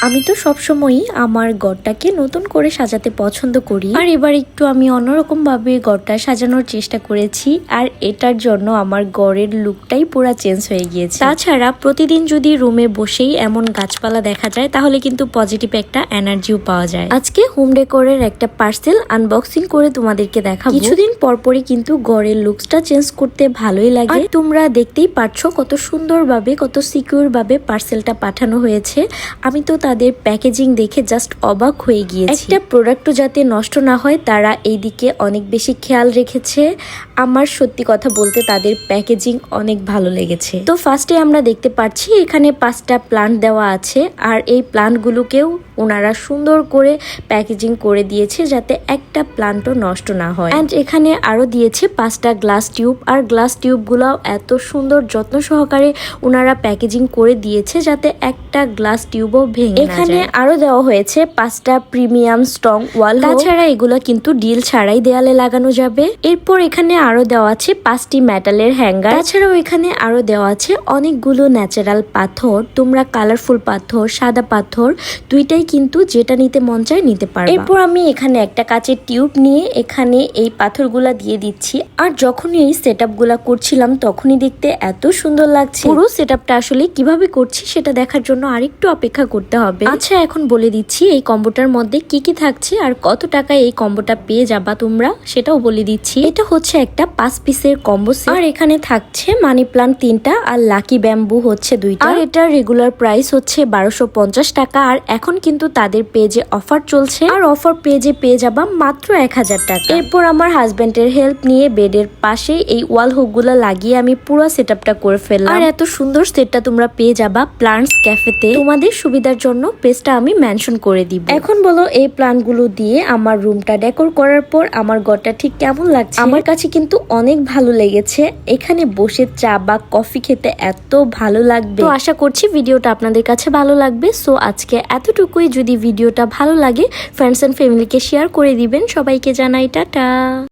আমি তো সবসময়ই আমার ঘরটাকে নতুন করে সাজাতে পছন্দ করি, আর এবার একটু আমি অন্যরকম ভাবে ঘরটা সাজানোর চেষ্টা করেছি, আর এটার জন্য আমার ঘরের লুকটাই পুরো চেঞ্জ হয়ে গিয়েছে। তাছাড়া প্রতিদিন যদি রুমে বসেই এমন গাছপালা দেখা যায় তাহলে কিন্তু পজিটিভ একটা এনার্জিও পাওয়া যায়। আজকে হোম ডেকোরের একটা পার্সেল আনবক্সিং করে তোমাদেরকে দেখাবো। কিছুদিন পরপরই কিন্তু ঘরের লুকসটা চেঞ্জ করতে ভালোই লাগে। আর তোমরা দেখতেই পারছো কত সুন্দরভাবে, কত সিকিউর ভাবে পার্সেলটা পাঠানো হয়েছে। আমি তো তাদের প্যাকেজিং দেখে জাস্ট অবাক হয়ে গিয়েছি। একটা প্রোডাক্টও যাতে নষ্ট না হয় তারা এই দিকে অনেক বেশি খেয়াল রেখেছে। আমার সত্যি কথা বলতে তাদের প্যাকেজিং অনেক ভালো লেগেছে। তো ফার্স্টে আমরা দেখতে পাচ্ছি এখানে 5টা প্লান্ট দেওয়া আছে, আর এই প্লান্টগুলোকেও ওনারা সুন্দর করে প্যাকেজিং করে দিয়েছে যাতে একটা প্লান্টও নষ্ট না হয়। এন্ড এখানে আরো দিয়েছে 5টা গ্লাস টিউব, আর গ্লাস টিউবগুলো এত সুন্দর যত্ন সহকারে ওনারা প্যাকেজিং করে দিয়েছে যাতে একটা গ্লাস টিউবও ভেঙে না যায়। এখানে আরো দেওয়া হয়েছে 5টা প্রিমিয়াম স্ট্রং ওয়াল। তাছাড়া এগুলো কিন্তু ডিল ছাড়াই দেয়ালে লাগানো যাবে। এরপর এখানে আরো দেওয়া আছে 5টি মেটালের হ্যাঙ্গার। তাছাড়াও এখানে আরো দেওয়া আছে অনেকগুলো ন্যাচারাল পাথর। তোমরা কালারফুল পাথর, সাদা পাথর দুইটাই কিন্তু যেটা নিতে মন চায় নিতে পারবে। এরপর আমি এখানে একটা কাচের টিউব নিয়ে এখানে এই পাথরগুলা দিয়ে দিচ্ছি, আর যখনই এই সেটআপগুলা করছিলাম তখনই দেখতে এত সুন্দর লাগছে। পুরো সেটআপটা আসলে কিভাবে করছি সেটা দেখার জন্য আরেকটু অপেক্ষা করতে হবে। আচ্ছা, এখন বলে দিচ্ছি এই কম্বোটার মধ্যে কি কি থাকছে আর কত টাকায় এই কম্বোটা পেয়ে যাবা তোমরা সেটাও বলে দিচ্ছি। এটা হচ্ছে একটা 5 পিসের কম্বো সেট, আর এখানে থাকছে মানি প্লান্ট 3টা আর লাকি ব্যাম্বু হচ্ছে 2টা, আর এটার রেগুলার প্রাইস হচ্ছে 1250 টাকা। আর এখন কিন্তু তাদের পেজে অফার চলছে, আর অফার পেজে পেয়ে যাবা মাত্র 1000 টাকা। এরপর আমার হাজবেন্ডের হেল্প নিয়ে বেডের পাশে এই ওয়াল হুকগুলো লাগিয়ে আমি পুরো সেটআপটা করে ফেললাম। আর এত সুন্দর সেটটা তোমরা পেয়ে যাবা প্লান্টস ক্যাফেতে। তোমাদের সুবিধার জন্য পেজটা আমি মেনশন করে দিব। এখন বলো এই প্লান্টগুলো দিয়ে আমার রুমটা ডেকোর করার পর আমার ঘরটা ঠিক কেমন লাগছে? আমার কাছে কিন্তু অনেক ভালো লেগেছে। এখানে বসে চা বা কফি খেতে এত ভালো লাগবে। তো আশা করছি ভিডিওটা আপনাদের কাছে ভালো লাগবে। সো আজকে এতটুকুই। যদি ভিডিওটা ভালো লাগে ফ্রেন্ডস এন্ড ফ্যামিলিকে শেয়ার করে দিবেন। সবাইকে জানাই টাটা।